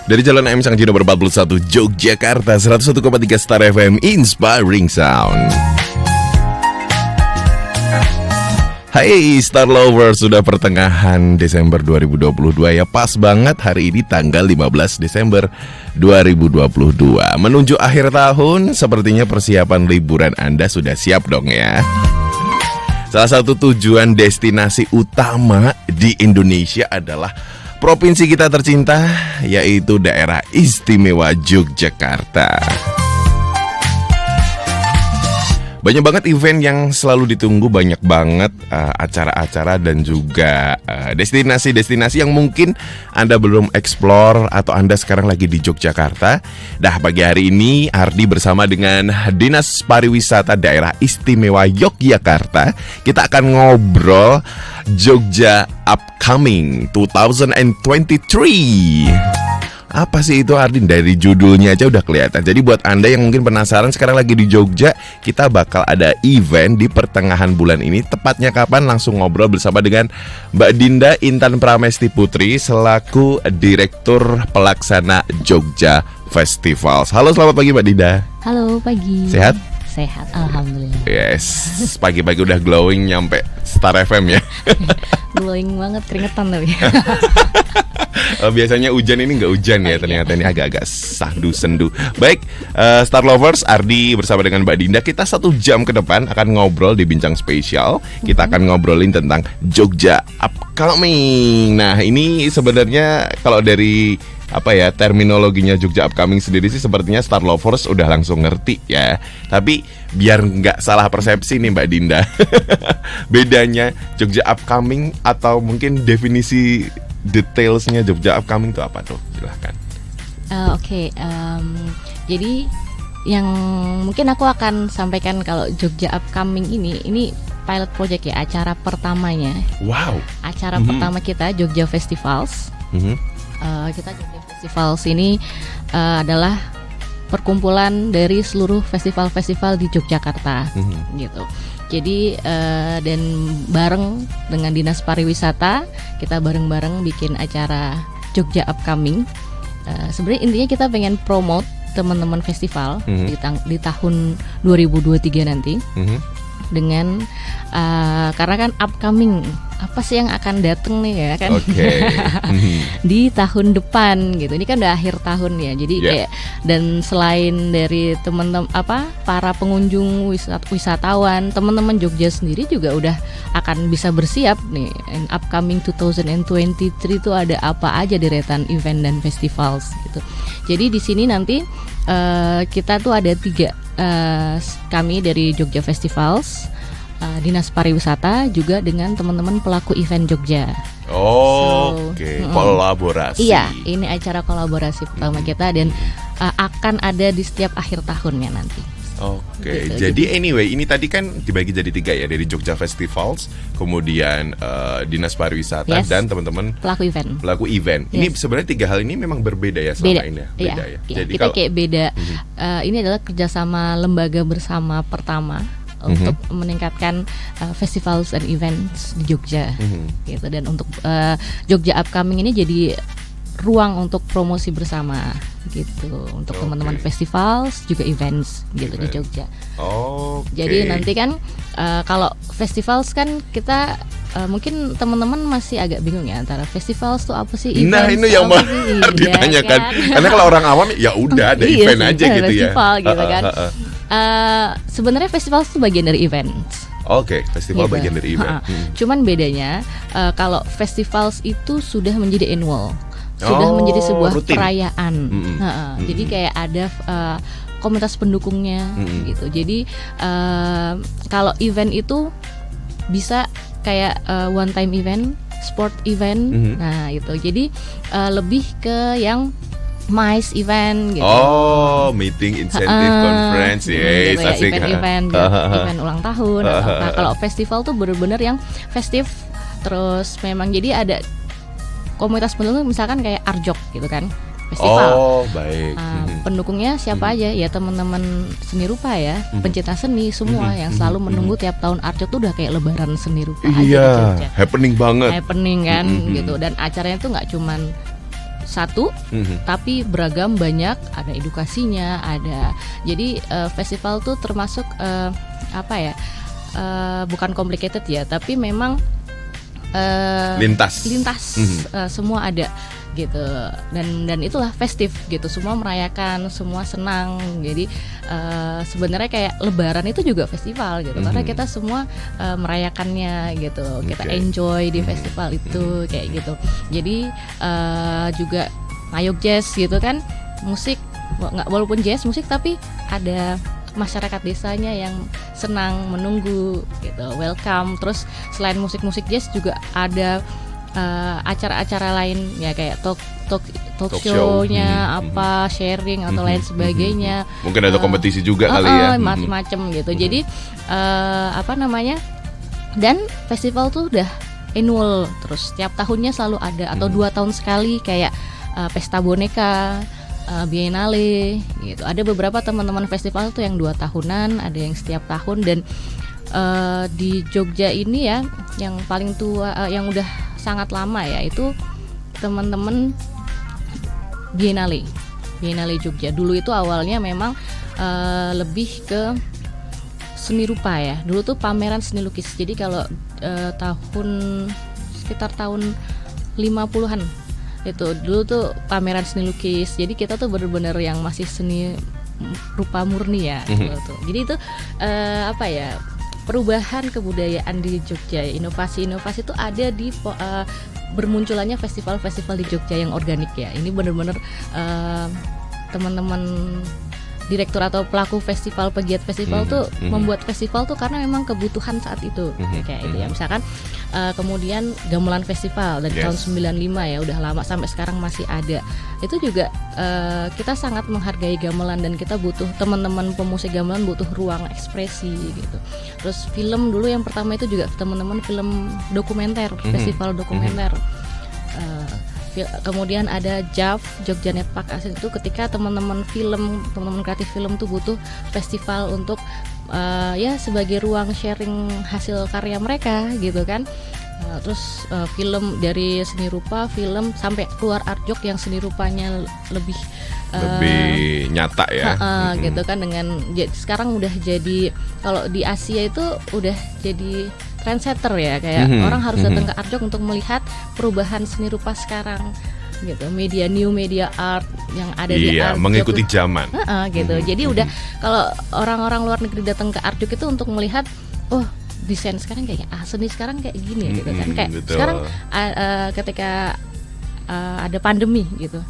Dari Jalan M Sang Jino nomor 41 Yogyakarta 101,3 Star FM Inspiring Sound. Hai Star Lovers, sudah pertengahan Desember 2022 ya. Pas banget hari ini tanggal 15 Desember 2022. Menuju akhir tahun, sepertinya persiapan liburan Anda sudah siap dong ya. Salah satu tujuan destinasi utama di Indonesia adalah provinsi kita tercinta, yaitu daerah istimewa Yogyakarta. Banyak banget event yang selalu ditunggu, banyak banget acara-acara dan juga destinasi-destinasi yang mungkin Anda belum explore atau Anda sekarang lagi di Yogyakarta. Nah, pagi hari ini Ardi bersama dengan Dinas Pariwisata Daerah Istimewa Yogyakarta, kita akan ngobrol Jogja Upcoming 2023. Apa sih itu Ardin? Dari judulnya aja udah kelihatan. Jadi buat Anda yang mungkin penasaran sekarang lagi di Jogja, kita bakal ada event di pertengahan bulan ini. Tepatnya kapan? Langsung ngobrol bersama dengan Mbak Dinda Intan Pramesti Putri selaku Direktur Pelaksana Jogja Festivals. Halo, selamat pagi Mbak Dinda. Halo, pagi. Sehat? Sehat, alhamdulillah. Yes, pagi-pagi udah glowing nyampe Star FM ya. Glowing banget, keringetan tapi. Biasanya hujan, ini nggak hujan ya, ternyata ini agak-agak sahdu-sendu. Baik, Star Lovers, Ardi bersama dengan Mbak Dinda, kita 1 jam ke depan akan ngobrol di Bincang Spesial. Kita akan ngobrolin tentang Jogja Upcoming. Nah, ini sebenarnya kalau dari terminologinya Jogja Upcoming sendiri sih sepertinya Star Lovers udah langsung ngerti ya. Tapi biar nggak salah persepsi nih Mbak Dinda, bedanya Jogja Upcoming atau mungkin definisi detailsnya Jogja Upcoming itu apa tuh? Silahkan. Oke. Jadi yang mungkin aku akan sampaikan kalau Jogja Upcoming ini pilot project ya, acara pertamanya. Wow. Acara pertama kita Jogja Festivals. Kita Jogja Festivals ini adalah perkumpulan dari seluruh festival-festival di Yogyakarta, gitu. Jadi dan bareng dengan Dinas Pariwisata kita bareng-bareng bikin acara Jogja Upcoming. Sebenarnya intinya kita pengen promote teman-teman festival di tahun 2023 nanti. Dengan karena kan upcoming, apa sih yang akan datang nih ya kan? Di tahun depan gitu. Ini kan udah akhir tahun ya. Jadi kayak, dan selain dari teman-teman para pengunjung wisatawan, teman-teman Jogja sendiri juga udah akan bisa bersiap nih. And upcoming 2023 itu ada apa aja deretan event dan festivals gitu. Jadi di sini nanti kita tuh ada 3, kami dari Jogja Festivals, Dinas Pariwisata, juga dengan teman-teman pelaku event Jogja. Kolaborasi. Iya, ini acara kolaborasi pertama kita dan akan ada di setiap akhir tahunnya nanti. Gitu. Jadi anyway, ini tadi kan dibagi jadi 3 ya, dari Jogja Festivals, kemudian Dinas Pariwisata, dan teman-teman pelaku event. Ini sebenarnya 3 hal ini memang berbeda ya selama ini ya? Beda ya. Jadi kita kayak beda. Ini adalah kerjasama lembaga bersama pertama untuk meningkatkan festivals and events di Jogja, gitu. Dan untuk Jogja Upcoming ini jadi ruang untuk promosi bersama gitu, untuk teman-teman festivals juga events gitu di Jogja. Jadi nanti kan kalau festivals kan kita mungkin teman-teman masih agak bingung ya antara festivals tuh apa sih, events. Nah, ini yang mau ditanyakan. Karena kalau orang awam ya udah ada event aja gitu festival, ya. Gitu kan. Sebenarnya festival itu bagian dari events. Festival bagian dari event. Cuman bedanya kalau festivals itu sudah menjadi annual, sudah menjadi sebuah perayaan. Jadi kayak ada komunitas pendukungnya gitu. Jadi kalau event itu bisa kayak one time event, sport event. Nah itu jadi lebih ke yang MICE event gitu. Meeting incentive conference ya, gitu, event ulang tahun. Nah, kalau festival tuh bener-bener yang festif. Terus memang jadi ada komunitas pendukung, misalkan kayak Arjok gitu kan, festival. Baik. Pendukungnya siapa aja ya, teman-teman seni rupa ya, pencinta seni semua yang selalu menunggu tiap tahun Arjok tuh udah kayak lebaran seni rupa aja di Jogja. Happening banget. Happening kan gitu. Dan acaranya tuh nggak cuman satu, tapi beragam, banyak, ada edukasinya, ada. Jadi festival tuh termasuk bukan complicated ya, tapi memang lintas, semua ada gitu, dan itulah festif gitu, semua merayakan, semua senang. Jadi sebenarnya kayak Lebaran itu juga festival gitu, karena kita semua merayakannya gitu, kita enjoy di festival itu kayak gitu. Jadi juga Ngayog Jazz gitu kan, musik walaupun jazz musik tapi ada masyarakat desanya yang senang menunggu gitu, welcome. Terus selain musik-musik jazz juga ada acara-acara lain ya, kayak talk show-nya sharing atau lain sebagainya. Mungkin ada kompetisi juga kali ya. Macam-macam gitu. Jadi dan festival tuh udah annual, terus setiap tahunnya selalu ada, atau 2 tahun sekali kayak pesta boneka, Biennale gitu. Ada beberapa teman-teman festival tuh yang 2 tahunan, ada yang setiap tahun. Dan di Jogja ini ya, yang paling tua, yang udah sangat lama ya, itu teman-teman Biennale Jogja. Dulu itu awalnya memang lebih ke seni rupa ya. Dulu tuh pameran seni lukis. Jadi kalau sekitar tahun 50-an itu dulu tuh pameran seni lukis. Jadi kita tuh bener-bener yang masih seni rupa murni ya gitu. Jadi itu perubahan kebudayaan di Jogja, inovasi-inovasi itu ada di bermunculannya festival-festival di Jogja yang organik ya. Ini benar-benar teman-teman direktur atau pelaku festival, pegiat festival tuh membuat festival tuh karena memang kebutuhan saat itu kayak itu ya. Misalkan kemudian gamelan festival dari tahun 95 ya, udah lama, sampai sekarang masih ada. Itu juga kita sangat menghargai gamelan, dan kita butuh, teman-teman pemusik gamelan butuh ruang ekspresi gitu. Terus film dulu yang pertama itu juga teman-teman film dokumenter, festival dokumenter. Kemudian ada JAF, Jogja Net Park Asik, itu ketika teman-teman kreatif film tuh butuh festival untuk sebagai ruang sharing hasil karya mereka gitu kan. Terus film dari seni rupa, film sampai keluar art jok yang seni rupanya lebih nyata ya. Gitu kan, dengan sekarang udah jadi, kalau di Asia itu udah jadi trendsetter ya, kayak orang harus datang ke art jok untuk melihat perubahan seni rupa sekarang gitu, new media art yang ada di art jok, mengikuti zaman gitu. Jadi udah, kalau orang-orang luar negeri datang ke art jok itu untuk melihat, oh desain sekarang kayak seni sekarang kayak gini gitu kan. Kayak betul. Sekarang ketika ada pandemi gitu,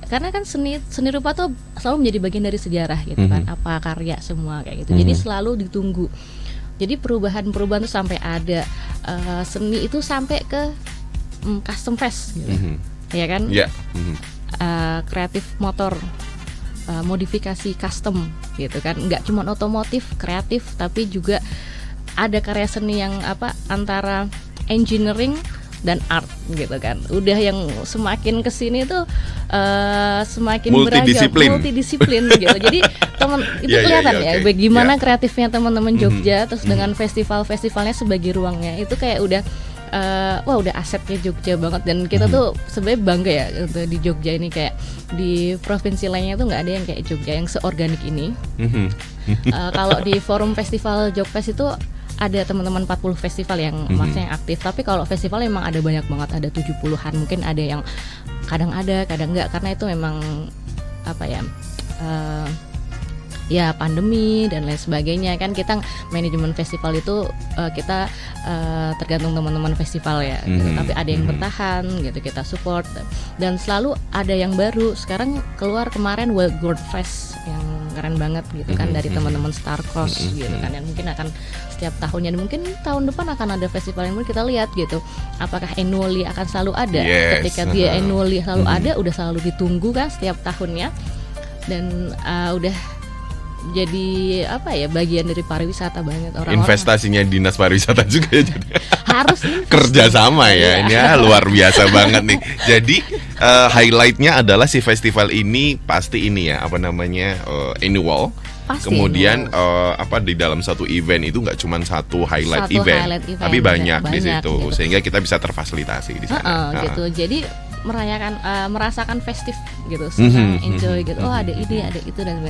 karena kan seni rupa tuh selalu menjadi bagian dari sejarah gitu kan, apa karya semua kayak gitu. Jadi selalu ditunggu. Jadi perubahan tuh sampai ada seni itu sampai ke custom fest gitu. Ya kan? Kreatif motor, modifikasi custom gitu kan. Nggak cuma otomotif, kreatif, tapi juga ada karya seni yang antara engineering dan art gitu kan. Udah yang semakin kesini tuh semakin multidisiplin gitu. Jadi teman itu kelihatan bagaimana kreatifnya teman-teman Jogja. Terus dengan festivalnya sebagai ruangnya, itu kayak udah udah asetnya Jogja banget. Dan kita tuh sebenarnya bangga ya untuk di Jogja ini, kayak di provinsi lainnya tuh nggak ada yang kayak Jogja yang seorganik ini. Kalau di forum festival Jogfest itu ada teman-teman 40 festival yang maksudnya yang aktif. Tapi kalau festival memang ada banyak banget, ada 70-an. Mungkin ada yang kadang ada, kadang enggak, karena itu memang pandemi dan lain sebagainya kan. Kita manajemen festival itu kita tergantung teman-teman festival ya gitu. Tapi ada yang bertahan gitu, kita support. Dan selalu ada yang baru. Sekarang keluar kemarin Wild Gourd Fest yang keren banget gitu kan, dari teman-teman Star-Crossed gitu kan, yang mungkin akan setiap tahunnya, mungkin tahun depan akan ada festival yang kita lihat gitu. Apakah annually akan selalu ada? Ketika dia annually selalu ada, udah selalu ditunggu kan setiap tahunnya, dan udah jadi bagian dari pariwisata banget. Orang-orang investasinya dinas pariwisata juga ya, jadi harus kerjasama ya. Ini luar biasa banget nih. Jadi highlightnya adalah si festival ini pasti ini ya, annual. Pasti kemudian di dalam satu event itu nggak cuma satu highlight event, tapi banyak di situ gitu. Sehingga kita bisa terfasilitasi di sana. Gitu. Jadi merasakan festif gitu, senang, enjoy gitu. Oh ada ini, ada itu dan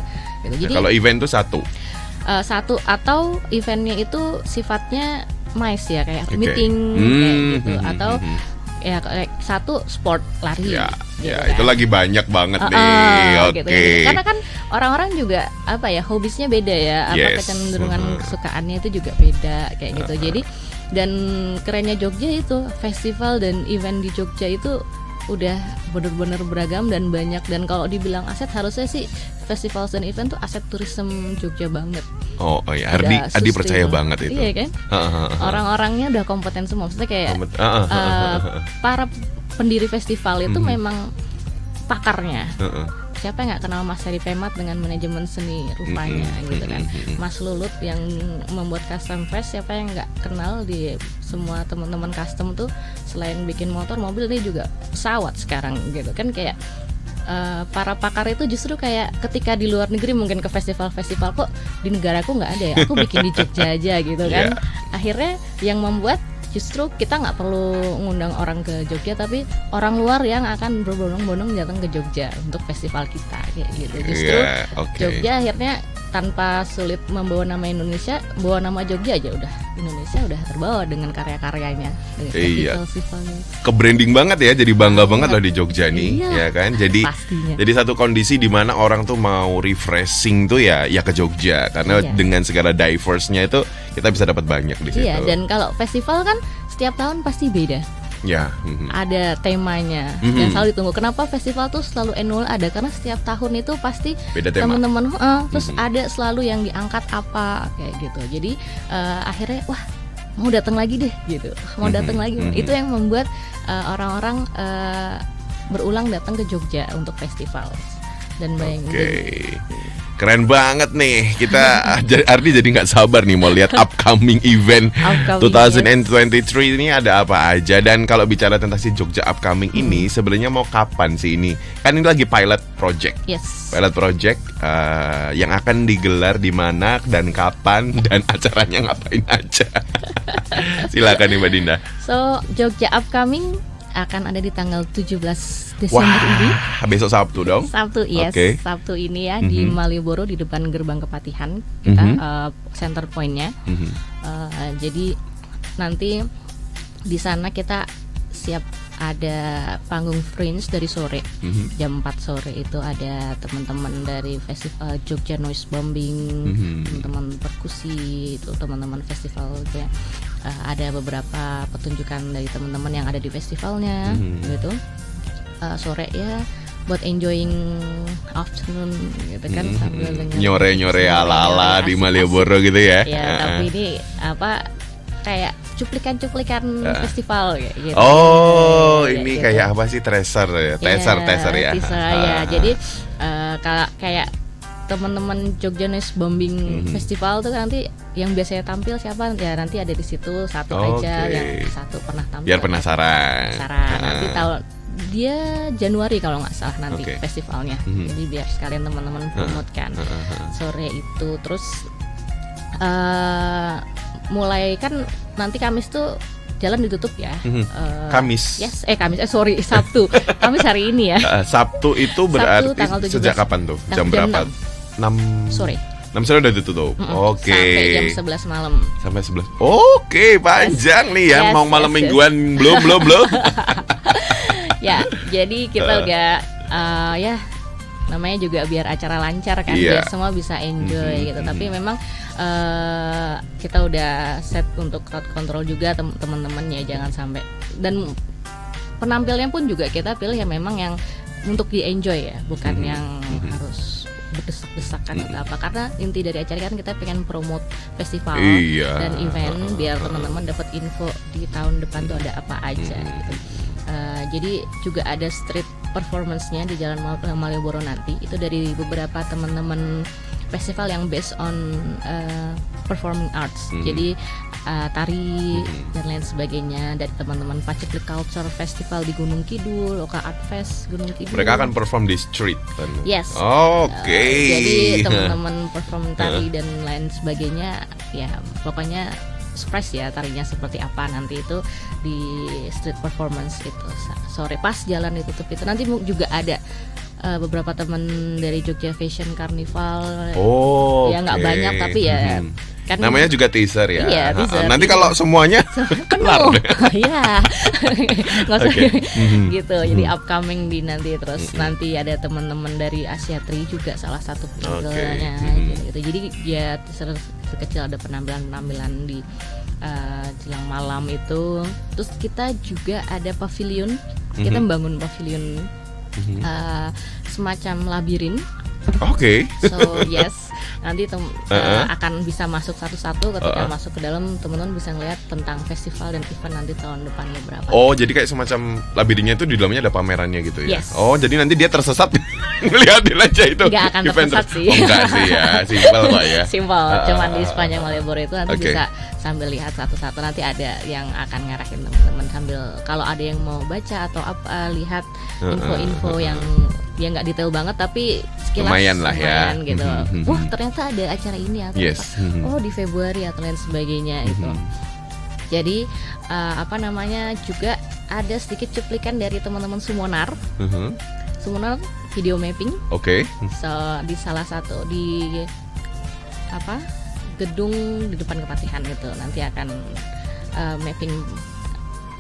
gitu. Jadi kalau event tuh satu atau eventnya itu sifatnya MICE ya, kayak meeting kayak gitu, atau ya kayak satu sport lari. Ya, gitu ya kan. itu lagi banyak banget nih. Oke. Gitu. Karena kan orang-orang juga apa ya, hobisnya beda ya, apa Yes. kecenderungan kesukaannya itu juga beda kayak gitu. Jadi dan kerennya Jogja itu festival dan event di Jogja itu udah bener-bener beragam dan banyak, dan kalau dibilang aset harusnya sih festival dan event tuh aset tourism Jogja banget. Oh ya, Udah Ardi percaya sustainable. banget itu. Iya kan? Orang-orangnya udah kompeten semua. Maksudnya kayak para pendiri festival itu memang pakarnya. Siapa yang nggak kenal Mas Heri Pemat dengan manajemen seni rupanya gitu kan. Mas Lulut yang membuat custom fest, siapa yang nggak kenal, di semua teman-teman custom tuh selain bikin motor, mobil, ini juga pesawat sekarang gitu kan. Kayak para pakar itu justru kayak ketika di luar negeri mungkin ke festival-festival, kok di negaraku nggak ada ya, aku bikin di Jogja aja gitu kan. Akhirnya yang membuat justru kita nggak perlu ngundang orang ke Jogja, tapi orang luar yang akan berbondong-bondong datang ke Jogja untuk festival kita kayak gitu. Justru Jogja akhirnya tanpa sulit membawa nama Indonesia, bawa nama Jogja aja udah Indonesia udah terbawa dengan karya-karyanya, dengan festival-festivalnya. Ke-branding banget ya, jadi bangga banget loh di Jogja nih, ya kan? Jadi pastinya. Jadi satu kondisi di mana orang tuh mau refreshing tuh ya ke Jogja, karena dengan segala diverse-nya itu kita bisa dapat banyak di situ. Iya, dan kalau festival kan setiap tahun pasti beda. Ya, ada temanya dan selalu ditunggu. Kenapa festival tuh selalu annual ada? Karena setiap tahun itu pasti beda tema. Teman-teman terus ada selalu yang diangkat apa kayak gitu. Jadi akhirnya wah mau datang lagi deh gitu, mau datang lagi. Itu yang membuat orang-orang berulang datang ke Jogja untuk festival dan bayangin. Keren banget nih. Kita Ardi jadi nggak sabar nih mau lihat upcoming event 2023 ini ada apa aja. Dan kalau bicara tentang si Jogja upcoming ini, sebenarnya mau kapan sih ini? Kan ini lagi pilot project. Yes. Pilot project yang akan digelar di mana dan kapan dan acaranya ngapain aja. Silakan nih Mbak Dinda. So Jogja upcoming akan ada di tanggal 17 Desember ini. Besok Sabtu dong? Sabtu, yes. Sabtu ini ya di Malioboro di depan gerbang Kepatihan kita center point-nya. Jadi nanti di sana kita siap ada panggung fringe dari sore. Jam 4 sore itu ada teman-teman dari festival Jogja Noise Bombing, teman-teman perkusi, itu teman-teman festival kayak ada beberapa pertunjukan dari teman-teman yang ada di festivalnya gitu. Sore ya buat enjoying afternoon gitu kan, sambil dengan nyore-nyore ala-ala di Malioboro gitu ya. Ya, tapi ini apa kayak cuplikan-cuplikan festival kayak gitu. Oh, ini gitu. Kayak apa sih, teaser ya? Teaser ya. Ya. Jadi kayak teman-teman Jogja Noise Bombing Festival tuh nanti yang biasanya tampil siapa ya, nanti ada di situ satu aja yang satu pernah tampil. Biar penasaran. Nanti tahun dia Januari kalau nggak salah nanti festivalnya. Jadi biar sekalian teman-teman promote kan sore itu. Terus mulai kan nanti Kamis tuh jalan ditutup ya. Kamis. Yes, sorry, Sabtu. Kamis hari ini ya. Sabtu itu berarti Sabtu, sejak kapan tuh? Jam berapa? 6 sore. 6 sore udah ditutup. Sampai jam 11 malam. Sampai 11. Oke, panjang nih ya. Mau malam mingguan belum. Ya, jadi kita udah ya namanya juga biar acara lancar kan, biar semua bisa enjoy gitu. Tapi memang kita udah set untuk crowd control juga teman-teman ya, jangan sampai, dan penampilnya pun juga kita pilih yang memang yang untuk di enjoy ya, bukan yang harus berdesak-desakan atau apa, karena inti dari acara kan kita pengen promote festival dan event biar teman-teman dapat info di tahun depan tuh ada apa aja gitu. Jadi juga ada street performance-nya di Jalan Malioboro nanti, itu dari beberapa teman-teman festival yang based on performing arts. Jadi tari dan lain sebagainya dari teman-teman Paceklik Culture Festival di Gunung Kidul, Oka Art Fest Gunung Kidul. Mereka akan perform di street kan? Yes. Oke. Jadi teman-teman perform tari dan lain sebagainya, ya pokoknya surprise ya tarinya seperti apa nanti itu di street performance itu sore pas jalan ditutup itu nanti juga ada beberapa teman dari Jogja Fashion Carnival. Ya nggak banyak tapi ya kan namanya juga teaser ya. Iya, teaser. Nanti kalau semuanya penuh. Iya. Nggak usah gitu. Jadi upcoming di nanti terus nanti ada teman-teman dari Asia Tri juga salah satu penampilannya gitu. Jadi ya teaser kecil ada penampilan di jelang malam itu. Terus kita juga ada pavilion. Kita membangun pavilion semacam labirin. So yes, nanti akan bisa masuk satu-satu ketika masuk ke dalam teman-teman bisa ngeliat tentang festival dan event nanti tahun depannya berapa. Oh, jadi kayak semacam labirinnya itu di dalamnya ada pamerannya gitu ya? Yes. Oh, jadi nanti dia tersesat ngeliatin aja itu. Nggak akan tersesat sih. Oh, enggak sih ya, simpel kok ya. Simpel, cuman di sepanjang Malioboro itu nanti bisa sambil lihat satu-satu. Nanti ada yang akan ngarahin teman-teman sambil kalau ada yang mau baca atau apa lihat info-info yang ya nggak detail banget tapi sekilas lumayan lah ya gitu. Wah ternyata ada acara ini atau oh di Februari atau lain sebagainya itu. Jadi apa namanya juga ada sedikit cuplikan dari teman-teman Summonar. Summonar video mapping. So di salah satu di apa gedung di depan Kepatihan itu nanti akan mapping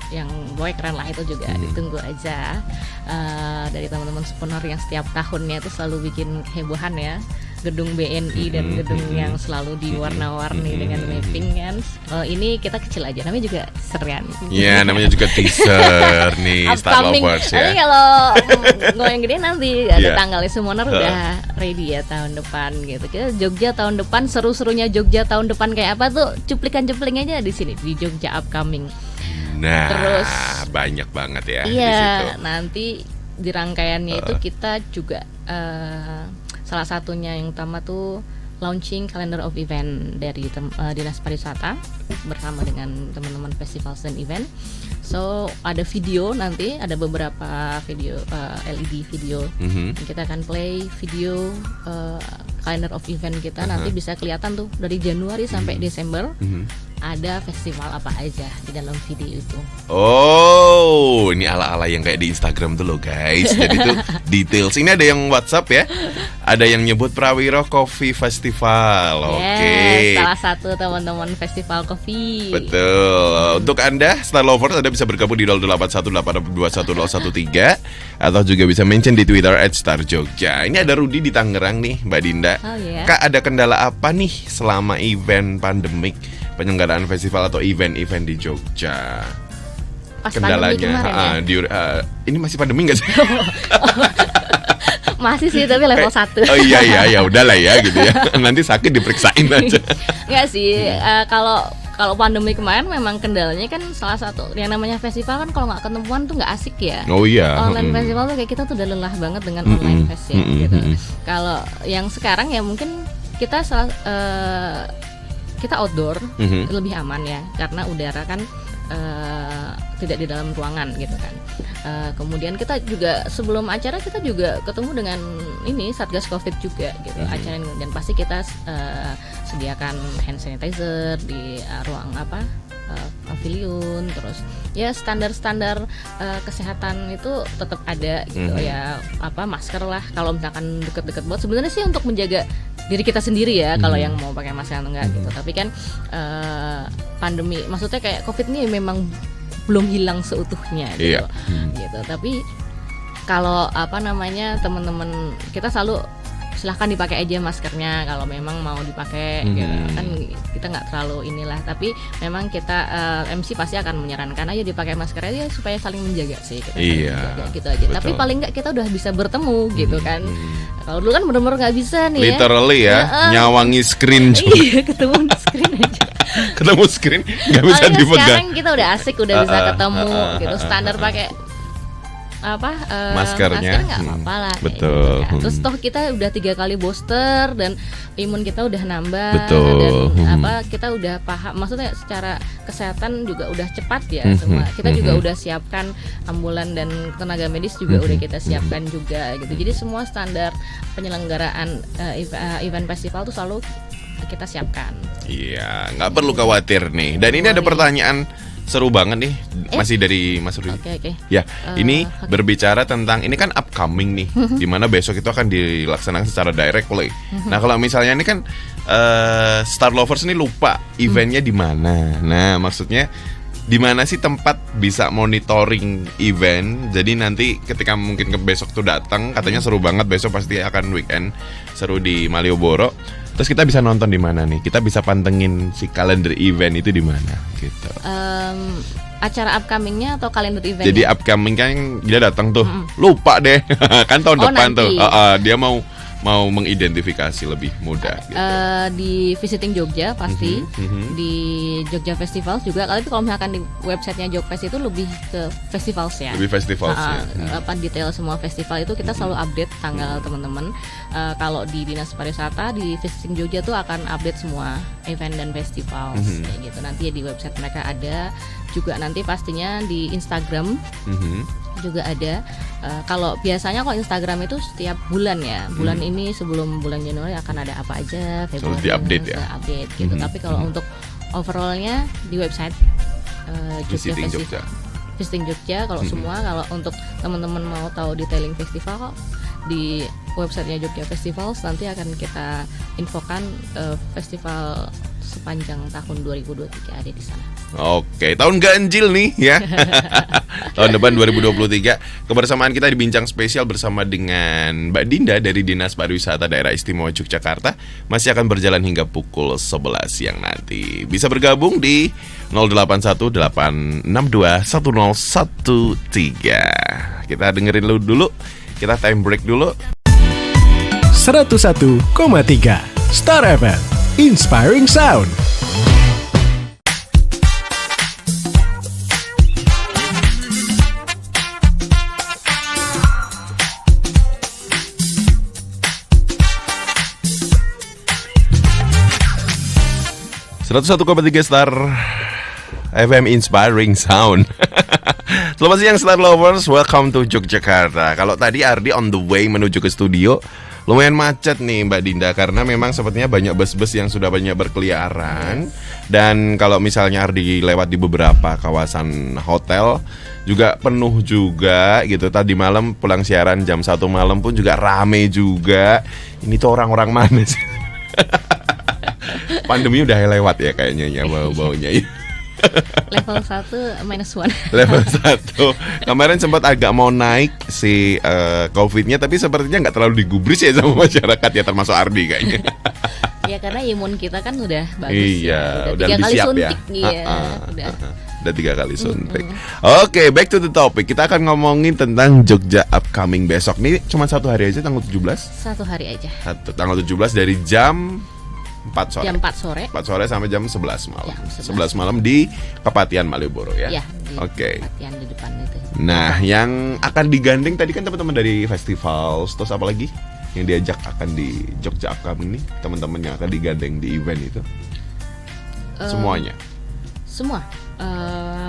yang boy keren lah itu juga ditunggu aja dari teman-teman Summonar yang setiap tahunnya itu selalu bikin hebohan ya gedung BNI dan gedung yang selalu diwarna-warni dengan mapping kan. Ini kita kecil aja namanya juga serian. Iya namanya juga teaser nih Star Lovers ya. Tapi kalau yang gede nanti ada tanggalnya Summonar udah ready ya tahun depan gitu. Kita Jogja tahun depan seru-serunya Jogja tahun depan kayak apa tuh cuplikan-cuplikan aja di sini di Jogja Upcoming. Nah, terus banyak banget ya. Iya, di situ. nanti di rangkaiannya itu kita juga salah satunya yang utama tuh launching calendar of event dari Dinas Pariwisata bersama dengan teman-teman festival dan event. So ada video nanti ada beberapa video LED video. Kita akan play video calendar of event kita nanti bisa kelihatan tuh dari Januari sampai Desember. Ada festival apa aja di dalam video itu. Oh, ini ala-ala yang kayak di Instagram tuh loh guys. Jadi tuh details. Ini ada yang WhatsApp ya. Ada yang nyebut Prawiro Coffee Festival. Oke. Salah satu teman-teman festival kopi. Betul. Untuk Anda Star Lovers Anda bisa bergabung di 0818818013 atau juga bisa mention di Twitter @starjogja. Ini ada Rudi di Tangerang nih, Mbak Dinda. Kak, ada kendala apa nih selama event pandemik penyelenggaraan festival atau event-event di Jogja? Pas kendalanya ini masih pandemi nggak sih? Masih sih tapi level 1. Oh iya ya udahlah ya gitu ya. Nanti sakit diperiksain aja. Enggak sih, kalau pandemi kemarin memang kendalanya kan salah satu yang namanya festival kan kalau nggak ketemuan tuh nggak asik ya. Oh iya. Online festival tuh kayak kita tuh udah lelah banget dengan online fest ya gitu. Kalau yang sekarang ya mungkin kita kita outdoor lebih aman ya karena udara kan tidak di dalam ruangan gitu kan. Kemudian kita juga sebelum acara kita juga ketemu dengan ini Satgas Covid juga gitu acara ini dan pasti kita sediakan hand sanitizer di ruang pavilion terus ya standar-standar kesehatan itu tetap ada gitu ya masker lah kalau misalkan deket-deket buat sebenarnya sih untuk menjaga diri kita sendiri ya kalau yang mau pakai masker atau enggak gitu tapi kan pandemi maksudnya kayak Covid ini memang belum hilang seutuhnya gitu gitu tapi kalau teman-teman kita selalu silahkan dipakai aja maskernya kalau memang mau dipakai gitu. Kan kita nggak terlalu inilah tapi memang kita MC pasti akan menyarankan aja dipakai masker aja supaya saling menjaga sih kita menjaga, gitu aja. Betul. Tapi paling nggak kita udah bisa bertemu gitu kan. Kalau dulu kan benar-benar nggak bisa nih literally ya nyawangi screen iya ketemu screen aja ketemu screen nggak bisa dipegang. Sekarang kita udah asik udah bisa ketemu gitu standar pakai maskernya nggak apa-apa lah betul gitu, kan. Terus toh kita udah 3 kali booster dan imun kita udah nambah betul. Dan kita udah paham maksudnya secara kesehatan juga udah cepat ya semua kita juga udah siapkan ambulan dan tenaga medis juga udah kita siapkan juga gitu jadi semua standar penyelenggaraan event festival tuh selalu kita siapkan. Iya, nggak perlu khawatir nih. Dan ini ada pertanyaan seru banget nih, masih dari Mas Rudi. Oke. Ya, ini berbicara tentang ini kan upcoming nih, dimana besok itu akan dilaksanakan secara direct play. Nah, kalau misalnya ini kan Star Lovers ini lupa eventnya di mana. Nah, maksudnya di mana sih tempat bisa monitoring event? Jadi nanti ketika mungkin ke besok tuh datang, katanya seru banget, besok pasti akan weekend seru di Malioboro. Terus kita bisa nonton di mana nih? Kita bisa pantengin si kalender event itu di mana gitu. Acara upcomingnya atau kalender eventnya? Jadi upcoming kan dia datang tuh, lupa deh, kan tahun depan nanti. tuh. Dia mau mengidentifikasi lebih mudah. Gitu. Di Visiting Jogja pasti, di Jogja Festivals juga. Tapi kalau misalkan di websitenya Jogfest itu lebih ke festivals ya. Lebih festivals ya. Apa detail semua festival itu kita selalu update tanggal teman-teman. Kalau di Dinas Pariwisata di Visiting Jogja tuh akan update semua event dan festivals kayak gitu. Nanti di website mereka ada. Juga nanti pastinya di Instagram juga ada. Kalau biasanya kalau Instagram itu setiap bulan ya, bulan ini sebelum bulan Januari akan ada apa aja, Februari di-update ya. Update gitu. Tapi kalau untuk overallnya di website Visiting Jogja. Visiting Jogja. Kalau semua, kalau untuk teman-teman mau tahu detailing festival di websitenya Jogja Festivals nanti akan kita infokan festival sepanjang tahun 2023 ada di sana. Oke, tahun ganjil nih ya. Tahun depan 2023. Kebersamaan kita di Bincang Spesial bersama dengan Mbak Dinda dari Dinas Pariwisata Daerah Istimewa Yogyakarta masih akan berjalan hingga pukul 11 siang nanti. Bisa bergabung di 0818621013. Kita dengerin dulu. Kita time break dulu. 101,3 Star FM Inspiring Sound. .3 Star FM Inspiring Sound. Selamat siang Star Lovers, welcome to Yogyakarta. Kalau tadi Ardi on the way menuju ke studio, lumayan macet nih Mbak Dinda, karena memang sepertinya banyak bus-bus yang sudah banyak berkeliaran. Dan kalau misalnya Ardi lewat di beberapa kawasan hotel juga penuh juga gitu. Tadi malam pulang siaran jam 1 malam pun juga rame juga. Ini tuh orang-orang mana sih? Pandemi udah lewat ya kayaknya ya, bau-baunya ya. Level 1 -1. Level 1. Kemarin sempat agak mau naik si COVID-nya, tapi sepertinya nggak terlalu digubris ya sama masyarakat ya, termasuk Ardi kayaknya. Ya karena imun kita kan udah bagus. Iya, udah 3 lebih kali siap suntik ya. Udah 3 kali suntik. Oke, back to the topic. Kita akan ngomongin tentang Jogja upcoming besok. Nih cuma 1 hari aja, tanggal 17. 1 hari aja. Tanggal 17 dari jam 4 sore. Jam 4 sore. 4 sore sampai jam 11 malam. Ya, 11 malam di Kepatihan Malioboro ya. Ya, Oke. Kepatihan di depan itu. Nah, yang akan digandeng tadi kan teman-teman dari festival, terus apa lagi yang diajak akan di Jogja upcoming nih, teman-teman yang akan digandeng di event itu? Semuanya. Semua.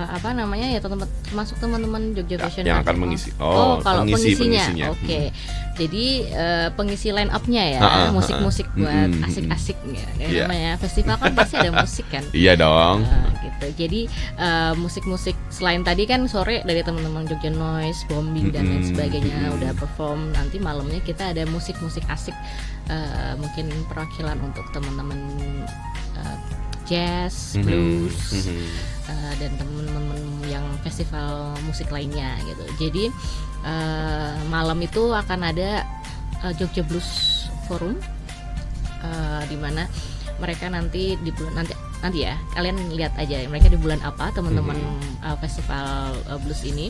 Apa namanya ya, termasuk teman-teman Jogja Fashion yang Art. akan mengisi. Kalau pengisinya. pengisinya. Oke. Jadi pengisi line up-nya ya, musik-musik buat asik-asik ya. Namanya festival kan pasti ada musik kan. Iya dong. Gitu. Jadi musik-musik selain tadi kan sore dari teman-teman Jogja Noise, Bombing dan lain sebagainya udah perform. Nanti malamnya kita ada musik-musik asik, mungkin perwakilan untuk teman-teman jazz, blues, dan teman-teman yang festival musik lainnya gitu. Jadi malam itu akan ada Jogja Blues Forum, di mana mereka nanti di bulan nanti ya, kalian lihat aja mereka di bulan apa teman-teman festival blues ini.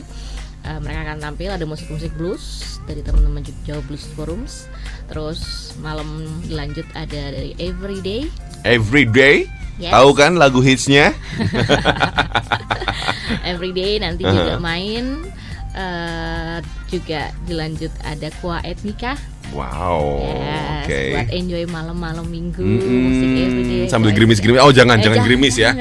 Mereka akan tampil, ada musik-musik blues dari teman-teman Jogja Blues Forums. Terus malam dilanjut ada dari Everyday. Yes. Tahu kan lagu hitsnya? Everyday nanti juga main. Juga dilanjut ada Qua Etnika. Wow. Yes, Oke. buat enjoy malam-malam minggu musik Everyday. Sambil gerimis-gerimis. Oh jangan gerimis ya.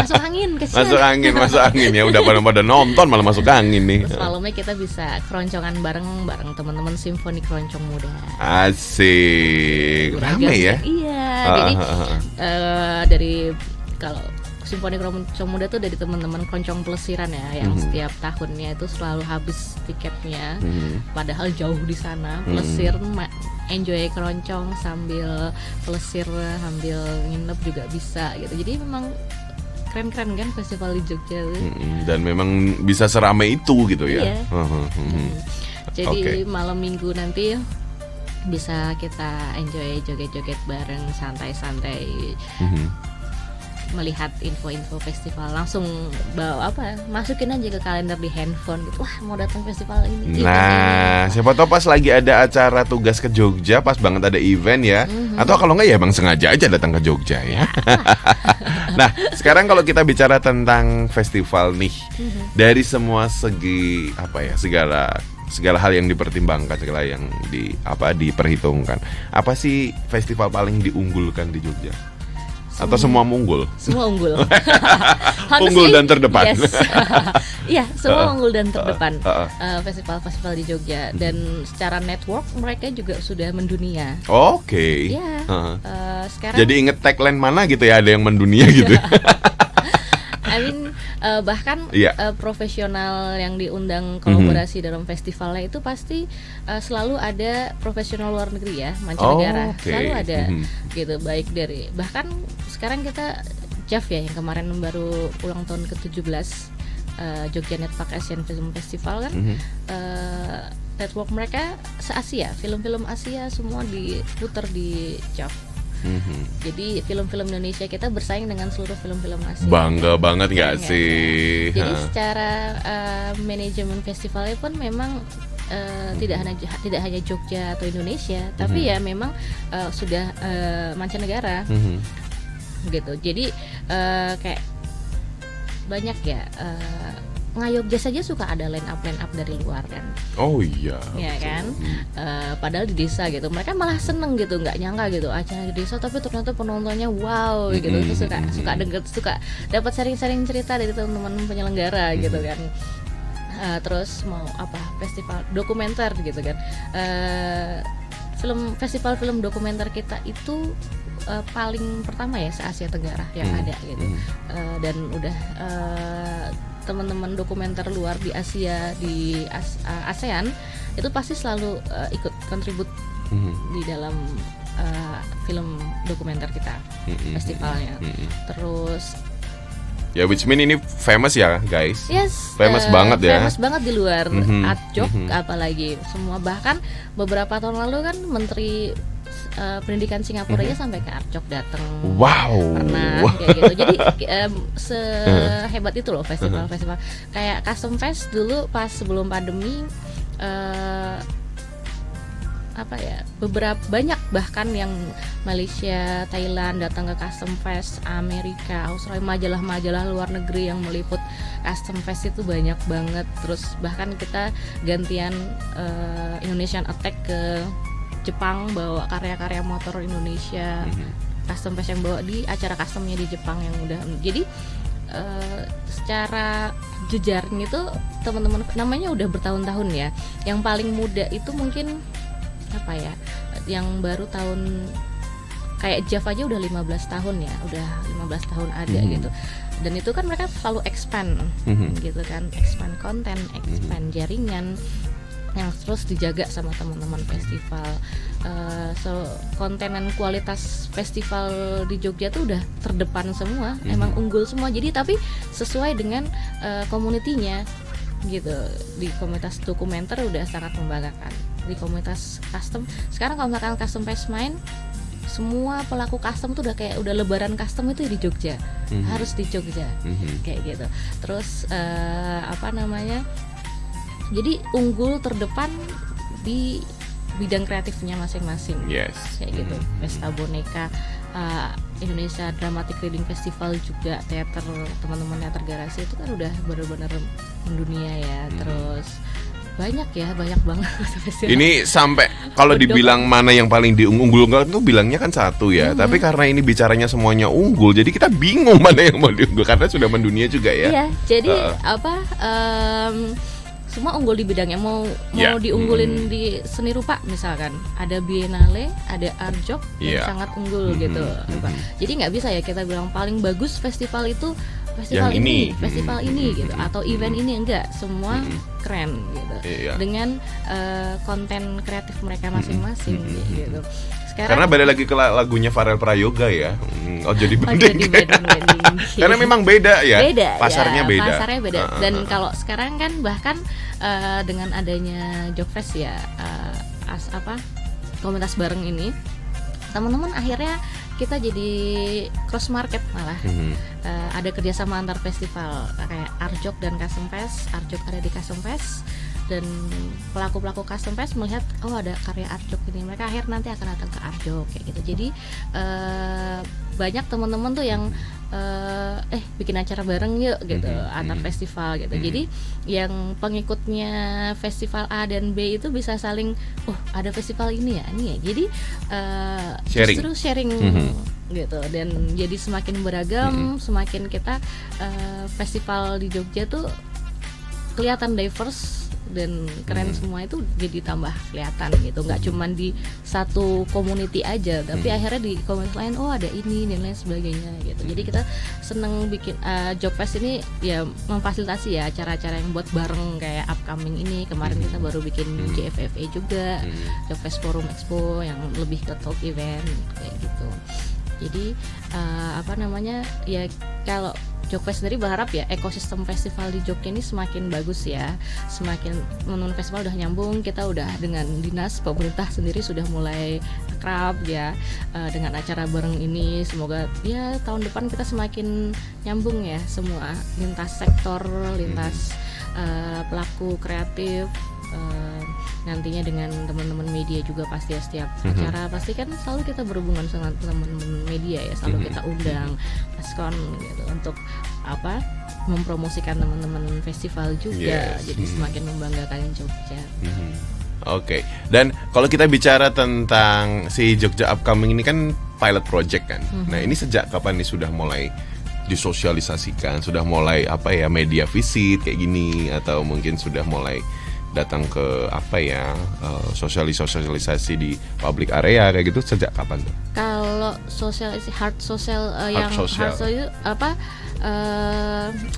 Masuk angin. angin, kesian. Masuk angin ya. Udah pada nonton malah masuk angin nih. Terus malamnya kita bisa keroncongan bareng teman-teman Simfoni Keroncong Muda. Asik. Beragam Rame ya? Iya. Jadi dari kalau Simfoni Keroncong Muda tuh dari teman-teman Keroncong Pelesiran ya, yang setiap tahunnya itu selalu habis tiketnya. Padahal jauh di sana, Pelesir, enjoy keroncong sambil pelesir, sambil nginep juga bisa gitu. Jadi memang keren-keren kan festival di Jogja tuh. Dan memang bisa seramai itu gitu ya. Iya. Jadi malam minggu nanti bisa kita enjoy joget-joget bareng, santai-santai. Melihat info-info festival, langsung masukin aja ke kalender di handphone gitu. Wah, mau datang festival ini. Nah, siapa tahu pas lagi ada acara tugas ke Jogja, pas banget ada event ya. Atau kalau enggak ya emang sengaja aja datang ke Jogja ya. Nah, sekarang kalau kita bicara tentang festival nih, dari semua segi segala hal yang dipertimbangkan, segala yang diperhitungkan, apa sih festival paling diunggulkan di Jogja? Atau semua unggul? Semua unggul. Unggul dan terdepan. Yes. Iya, semua unggul dan terdepan. Festival-festival di Jogja, dan secara network mereka juga sudah mendunia. Oke. Iya. Sekarang. Jadi inget tagline mana gitu ya, ada yang mendunia gitu. Bahkan profesional yang diundang kolaborasi dalam festivalnya itu pasti selalu ada profesional luar negeri ya, mancanegara. Selalu ada gitu, baik dari bahkan sekarang kita Jeff ya yang kemarin baru ulang tahun ke-17 Jogja Network Asian Film Festival kan. Network mereka se-Asia, film-film Asia semua diputar di Jeff. Jadi film-film Indonesia kita bersaing dengan seluruh film-film Asia. Bangga banget nggak sih? Jadi secara manajemen festivalnya pun memang tidak hanya Jogja atau Indonesia, tapi ya memang sudah mancanegara gitu. Jadi kayak banyak ya. Ngayogja saja suka ada line up dari luar kan. Oh iya. Ya kan. Padahal di desa gitu, mereka malah seneng gitu, nggak nyangka gitu acara di desa, tapi ternyata penontonnya wow gitu. Terus suka dapat sharing cerita dari teman-teman penyelenggara gitu kan. Terus mau festival dokumenter gitu kan. Festival film dokumenter kita itu paling pertama ya se-Asia Tenggara yang ada gitu. Dan udah teman-teman dokumenter luar di Asia, di ASEAN itu pasti selalu ikut kontribut di dalam film dokumenter kita, festivalnya. Terus ya, which mean ini famous ya guys. Yes, famous banget ya. Famous banget di luar. Atjok apalagi semua, bahkan beberapa tahun lalu kan Menteri Pendidikan Singapura ya sampai ke Arjok datang. Wow. Pernah kayak gitu. Jadi sehebat itu loh festival-festival. Kayak Custom Fest dulu pas sebelum pandemi, banyak bahkan yang Malaysia, Thailand datang ke Custom Fest, Amerika, Australia, majalah-majalah luar negeri yang meliput Custom Fest itu banyak banget. Terus bahkan kita gantian Indonesian Attack ke Jepang, bawa karya-karya motor Indonesia, Custom Fest yang bawa di acara customnya di Jepang yang udah. Jadi secara jejaring itu teman-teman namanya udah bertahun-tahun ya. Yang paling muda itu mungkin yang baru tahun kayak Jeff aja udah 15 tahun ya, udah 15 tahun ada gitu. Dan itu kan mereka selalu expand gitu kan, expand konten, expand jaringan yang terus dijaga sama teman-teman festival. Konten dan kualitas festival di Jogja tuh udah terdepan semua, emang unggul semua. Jadi tapi sesuai dengan komunitinya gitu. Di komunitas dokumenter udah sangat membanggakan. Di komunitas custom, sekarang kalau misalkan Custom Fest main, semua pelaku custom tuh udah lebaran custom itu di Jogja, harus di Jogja kayak gitu. Terus jadi unggul terdepan di bidang kreatifnya masing-masing. Yes. Kayak gitu. Pesta boneka, Indonesia Dramatic Reading Festival juga, teater, teman-teman teater garasi itu kan udah benar-benar mendunia ya. Terus banyak banget festival. Ini sampai kalau dibilang mana yang paling diunggulkan tuh bilangnya kan satu ya. Tapi karena ini bicaranya semuanya unggul, jadi kita bingung mana yang mau diunggul karena sudah mendunia juga ya. Iya, jadi semua unggul di bidangnya. Mau diunggulin di seni rupa misalkan, ada Biennale, ada Art Jog yang sangat unggul gitu. Jadi nggak bisa ya kita bilang paling bagus festival itu festival ini, festival ini gitu, atau event ini, enggak, semua keren gitu. Dengan konten kreatif mereka masing-masing gitu. Sekarang, karena balik lagi ke lagunya Pharrell Prayoga ya. Jadi banding. Karena memang beda ya. Pasarnya beda. Pasarnya beda. Dan kalau sekarang kan bahkan dengan adanya Jogfest ya, komunitas bareng ini, teman-teman akhirnya kita jadi cross market malah. Ada kerjasama antar festival kayak Arjok dan Custom Fest. Arjok ada di Custom Fest, dan pelaku-pelaku Custom Fest melihat ada karya Arjok ini, mereka akhirnya nanti akan datang ke Arjok kayak gitu. Jadi banyak teman-teman tuh yang bikin acara bareng yuk gitu, antar festival gitu. Jadi yang pengikutnya festival A dan B itu bisa saling, ada festival ini ya. Jadi justru sharing gitu, dan jadi semakin beragam, semakin kita festival di Jogja tuh kelihatan diverse dan keren semua, itu jadi tambah kelihatan gitu, nggak cuman di satu community aja, tapi akhirnya di komunitas lain ada ini dan lain sebagainya gitu. Jadi kita seneng bikin Jogfest ini ya, memfasilitasi ya acara-acara yang buat bareng kayak upcoming ini. Kemarin kita baru bikin JFFA juga, Jogfest Forum Expo yang lebih ke talk event kayak gitu. Jadi ya kalau Jogfest sendiri berharap ya ekosistem festival di Jogja ini semakin bagus ya, semakin teman-teman festival udah nyambung, kita udah dengan dinas pemerintah sendiri sudah mulai akrab ya dengan acara bareng ini. Semoga ya tahun depan kita semakin nyambung ya, semua lintas sektor, lintas pelaku kreatif. Nantinya dengan teman-teman media juga pasti ya, setiap acara pasti kan selalu kita berhubungan sama teman-teman media ya, selalu kita undang Paskon gitu untuk mempromosikan teman-teman festival juga. Jadi semakin membanggakan Jogja. Oke. Dan kalau kita bicara tentang si Jogja Upcoming ini kan pilot project kan. Nah, ini sejak kapan nih sudah mulai disosialisasikan, sudah mulai media visit kayak gini, atau mungkin sudah mulai datang ke sosialisasi di public area kayak gitu, sejak kapan tuh? Kalau sosialisasi hard social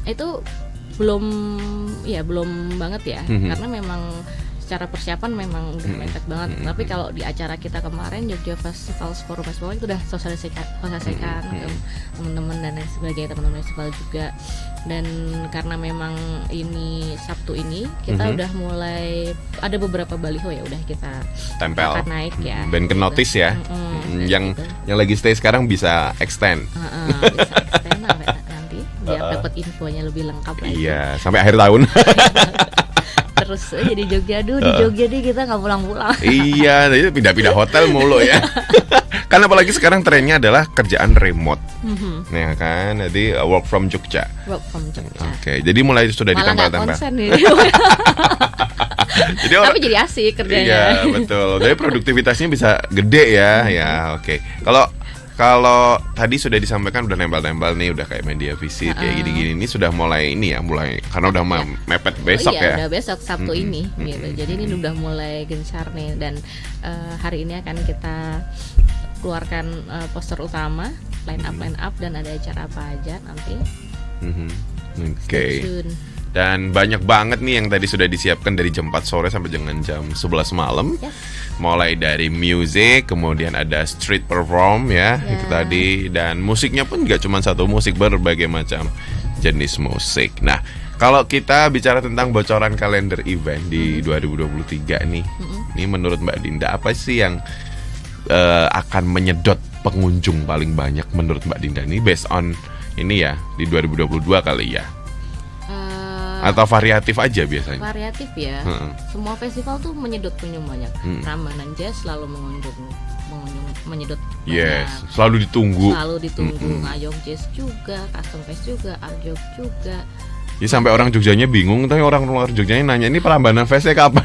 itu belum banget ya, karena memang secara persiapan memang udah mepet banget. Tapi kalau di acara kita kemarin Jogja Festival Forum Expo itu udah sosialisasikan ke teman-teman dan lain sebagainya, teman-teman festival juga. Dan karena memang ini Sabtu ini kita udah mulai ada beberapa baliho ya, udah kita tempel, akan naik ya. Ben ke notice ya. Yang lagi stay sekarang bisa extend. Bisa extend sampai nanti biar dapat infonya lebih lengkap lagi. Iya, sampai akhir tahun. Terus aja di Jogja, di Jogja deh kita nggak pulang-pulang. Iya, jadi pindah-pindah hotel mulu ya. Kan apalagi sekarang trennya adalah kerjaan remote, ya kan? Jadi work from Jogja. Oke, jadi mulai sudah ditempel-tempel. Tapi jadi asik kerjanya. Iya, betul. Jadi produktivitasnya bisa gede ya. Ya, oke. Kalau tadi sudah disampaikan udah nempel-nempel nih, udah kayak media visit kayak gini-gini, ini sudah mulai karena udah mepet besok ya. Udah besok Sabtu ini gitu. Jadi ini udah mulai gencar nih, dan hari ini akan kita keluarkan poster utama, line up dan ada acara apa aja nanti. Oke. Dan banyak banget nih yang tadi sudah disiapkan dari jam 4 sore sampai dengan jam 11 malam. Mulai dari music, kemudian ada street perform ya, itu tadi. Dan musiknya pun gak cuma satu musik, berbagai macam jenis musik. Nah, kalau kita bicara tentang bocoran kalender event di 2023 nih, ini menurut Mbak Dinda apa sih yang akan menyedot pengunjung paling banyak menurut Mbak Dinda? Ini based on ini ya, di 2022 kali ya? Atau variatif aja biasanya? Variatif ya. Semua festival tuh menyedot pengunjung banyak. Ramadan Jazz selalu menyedot banyak. Selalu ditunggu. Ngayong Jazz juga, Custom Fest juga, Arjok juga. Ya sampai orang Jogjanya bingung, tapi orang luar Jogjanya nanya ini Prambanan Fest kapan?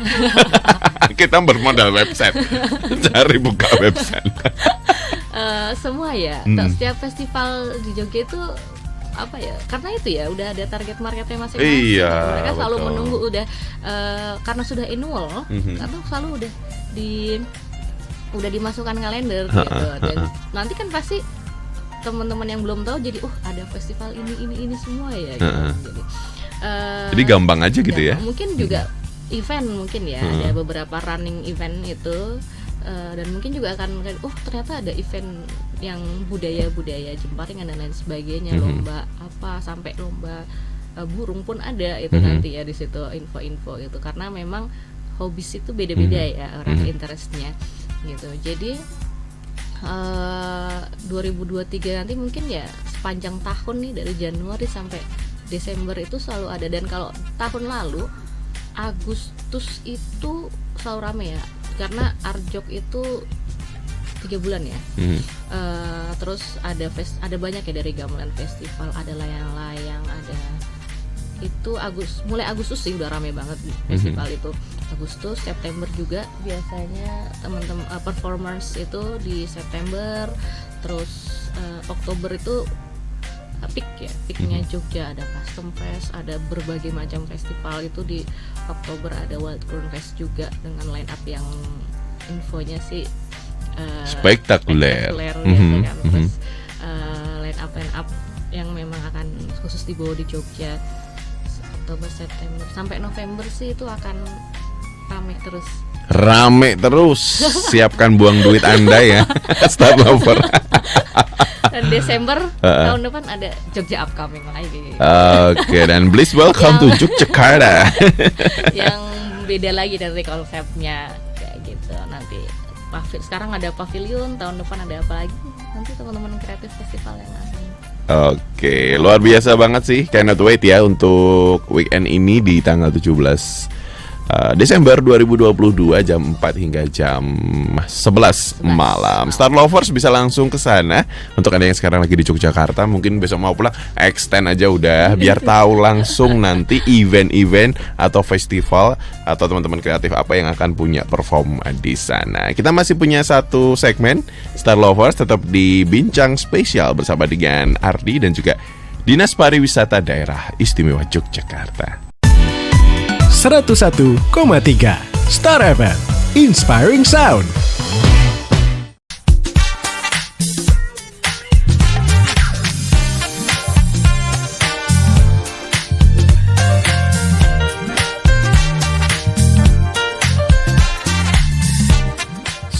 Kita bermodal website, cari buka website. Semua ya, setiap festival di Jogja itu apa ya? Karena itu ya udah ada target marketnya masing-masing. Iya, mereka selalu betul. menunggu udah karena sudah annual, karena selalu udah dimasukkan kalender gitu. Dan nanti kan pasti teman-teman yang belum tahu jadi ada festival ini semua ya gitu. Jadi gampang aja gitu ya. Mungkin juga event mungkin ya, ada beberapa running event itu. Dan mungkin juga akan ternyata ada event yang budaya jemparingan dan lain sebagainya, lomba apa sampai lomba burung pun ada itu nanti ya di situ info-info itu, karena memang hobis itu beda-beda ya orang interestnya gitu. Jadi 2023 nanti mungkin ya sepanjang tahun nih dari Januari sampai Desember itu selalu ada, dan kalau tahun lalu Agustus itu selalu rame ya, karena Arjok itu 3 bulan ya. Terus ada banyak ya, dari gamelan festival, ada layang-layang, ada itu mulai Agustus sih udah rame banget festival itu. Agustus, September juga biasanya teman-teman performance itu di September. Terus Oktober itu peaknya Jogja, ada Custom Fest, ada berbagai macam festival itu di Oktober, ada Wild Crown Fest juga dengan line up yang infonya sih spektakuler gitu kan. Terus line up yang memang akan khusus dibawa di Jogja. Oktober, September sampai November sih itu akan rame terus. Siapkan buang duit Anda ya, Star Lover. Dan Desember tahun depan ada Jogja Upcoming lagi. Oke, dan please welcome to Yogyakarta. Yang beda lagi dari konsepnya kayak gitu. Nanti sekarang ada pavilion, tahun depan ada apa lagi? Nanti teman-teman kreatif festival yang akan. Oke, luar biasa banget sih. Cannot wait ya untuk weekend ini di tanggal 17 Desember 2022 jam 4 hingga jam 11 malam. Star Lovers bisa langsung ke sana. Untuk Anda yang sekarang lagi di Yogyakarta, mungkin besok mau pulang, extend aja udah, biar tahu langsung nanti event-event atau festival atau teman-teman kreatif apa yang akan punya perform di sana. Kita masih punya satu segmen Star Lovers, tetap di Bincang Spesial bersama dengan Ardi dan juga Dinas Pariwisata Daerah Istimewa Yogyakarta. 101,3 Star FM Inspiring Sound.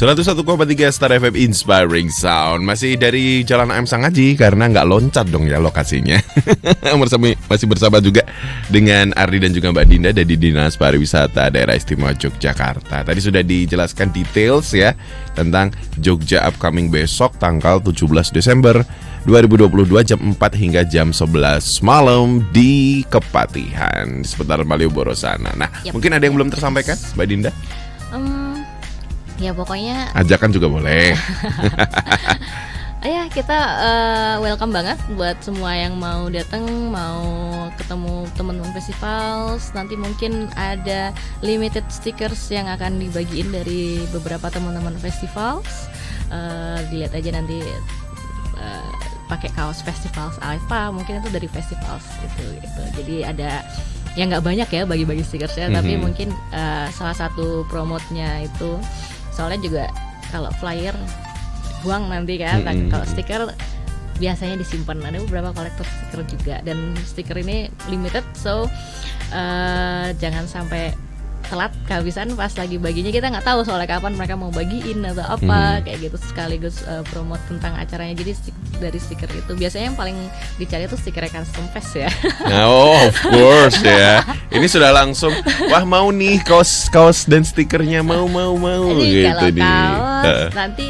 101,3 Star FM Inspiring Sound. Masih dari Jalan AM Sangaji karena nggak loncat dong ya lokasinya. Masih bersama juga dengan Ardi dan juga Mbak Dinda dari Dinas Pariwisata Daerah Istimewa Yogyakarta. Tadi sudah dijelaskan details ya tentang Jogja Upcoming besok tanggal 17 Desember 2022 jam 4 hingga jam 11 malam di Kepatihan seputar Malioboro sana. Nah, mungkin ada yang belum tersampaikan Mbak Dinda? Ya pokoknya ajakan juga boleh. Ya kita welcome banget buat semua yang mau datang, mau ketemu teman-teman festival. Nanti mungkin ada limited stickers yang akan dibagiin dari beberapa teman-teman festival. Dilihat aja nanti pakai kaos festivals apa, mungkin itu dari festivals gitu. Jadi ada yang nggak banyak ya bagi-bagi stickersnya, tapi mungkin salah satu promotnya itu. Soalnya juga kalau flyer buang nanti kan, kalau stiker biasanya disimpan. Ada beberapa kolektor stiker juga, dan stiker ini limited, so jangan sampai telat kehabisan pas lagi baginya. Kita nggak tahu soalnya kapan mereka mau bagiin atau apa kayak gitu, sekaligus promote tentang acaranya. Jadi dari stiker itu biasanya yang paling dicari itu stiker Custom Fest ya. Oh, of course ya. Ini sudah langsung, wah mau nih kaos dan stikernya, mau Jadi gitu kalau nih. kaos nanti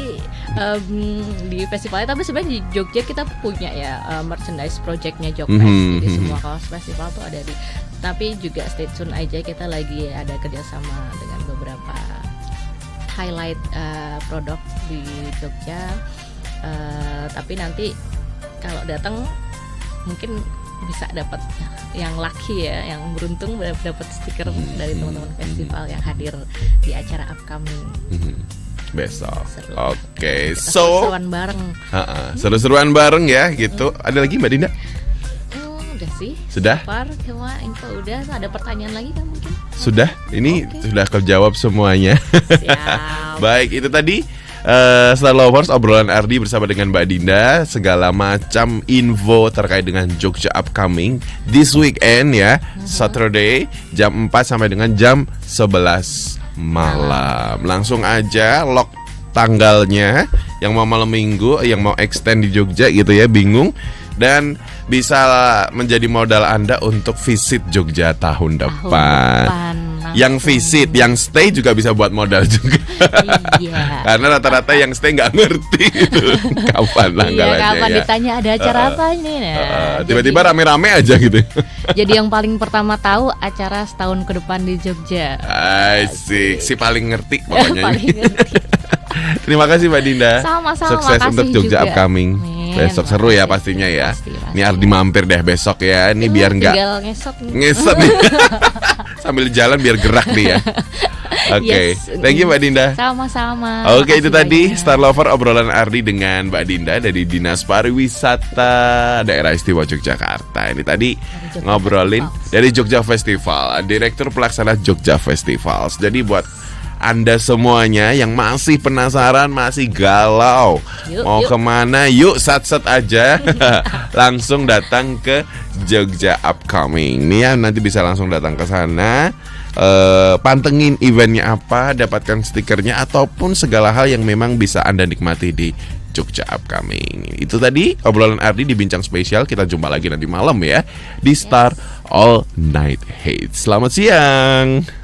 di festivalnya, tapi sebenarnya di Jogja kita punya ya merchandise projectnya Jogfest. Jadi semua kaos festival tuh ada di. Tapi juga stay tune aja, kita lagi ada kerjasama dengan beberapa highlight produk di Jogja. Tapi nanti kalau datang mungkin bisa dapat yang lucky ya, yang beruntung dapat stiker dari teman-teman festival yang hadir di acara upcoming. Besok. Seru. Oke, Kita so seru-seruan bareng. seru-seruan bareng ya gitu. Ada lagi Mbak Dinda? Udah sih. Sudah? So far, cuma info udah. Ada pertanyaan lagi kan mungkin? Sudah? Ini Oke. sudah kejawab semuanya. Siap. Baik, itu tadi Star Lovers, obrolan Ardi bersama dengan Mbak Dinda, segala macam info terkait dengan Jogja upcoming this weekend ya, Saturday jam 4 sampai dengan jam 11 malam. Langsung aja lock tanggalnya, yang mau malam minggu, yang mau extend di Jogja gitu ya, bingung, dan bisa menjadi modal Anda untuk visit Jogja tahun depan. Yang visit, yang stay juga bisa buat modal juga. Iya. Karena rata-rata yang stay nggak ngerti itu kapan tanggalnya. Iya, kapan ya. ditanya ada acara apa ini. Nah, Tiba-tiba rame-rame aja gitu. jadi yang paling pertama tahu acara setahun ke depan di Jogja. Asik, si paling ngerti pokoknya. Paling ngerti. Terima kasih Mbak Dinda. Sama-sama, Sukses makasih untuk Jogja juga. upcoming. Amin, Besok seru ya makasih. pastinya ya. Pasti. Ini Ardi mampir deh besok ya. Ini biar nggak tinggal ngesot nih. ngeset nih. Sambil jalan biar gerak nih ya. Oke, Yes. thank you Mbak Dinda. Sama-sama. Oke, itu Makasih tadi banyak. Star Lover obrolan Ardi dengan Mbak Dinda dari Dinas Pariwisata Daerah Istimewa Yogyakarta. Ini tadi Jogja ngobrolin Festivals. dari Jogja Festival, Direktur Pelaksana Jogja Festivals. Jadi buat Anda semuanya yang masih penasaran, masih galau, mau Yuk. kemana? Yuk sat-sat aja, langsung datang ke Jogja Upcoming. Nih ya, nanti bisa langsung datang ke sana. Pantengin eventnya apa, dapatkan stikernya ataupun segala hal yang memang bisa Anda nikmati di Jogja Upcoming. Itu tadi obrolan Ardi di Bincang Spesial. Kita jumpa lagi nanti malam ya di Star All Night Hits. Selamat siang.